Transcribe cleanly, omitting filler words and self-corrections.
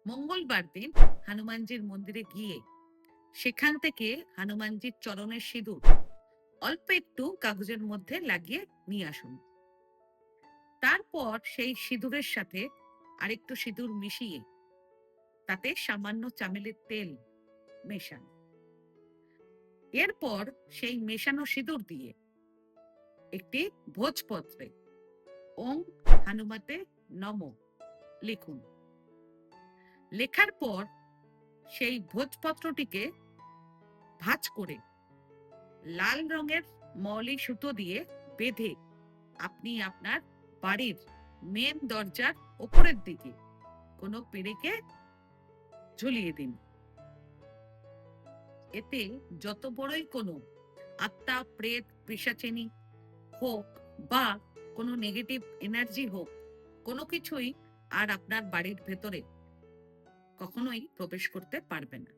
মঙ্গলবার দিন হনুমানজির মন্দিরে গিয়ে সেখান থেকে হনুমানজির চরণের সিঁদুর অল্প একটু কাগজের মধ্যে লাগিয়ে নিয়ে আসুন। তারপর সেই সিঁদুরের সাথে আরেকটু সিঁদুর মিশিয়ে তাতে সামান্য চামেলির তেল মেশান। এরপর সেই মেশানো সিঁদুর দিয়ে একটি ভোজপত্রে ওং হনুমতে নম লিখুন। লেখার পর সেই ভোজপত্রটিকে ভাঁজ করে লাল রঙের মলি সুতো দিয়ে বেঁধে আপনি আপনার বাড়ির মেন দরজার ওপরের দিকে কোনো পেরেকে ঝুলিয়ে দিন। এতে যত বড়ই কোনো আত্মা, প্রেত, পিশাচিনী হোক বা কোনো নেগেটিভ এনার্জি হোক, কোনো কিছুই আর আপনার বাড়ির ভেতরে কখনোই প্রবেশ করতে পারবে না।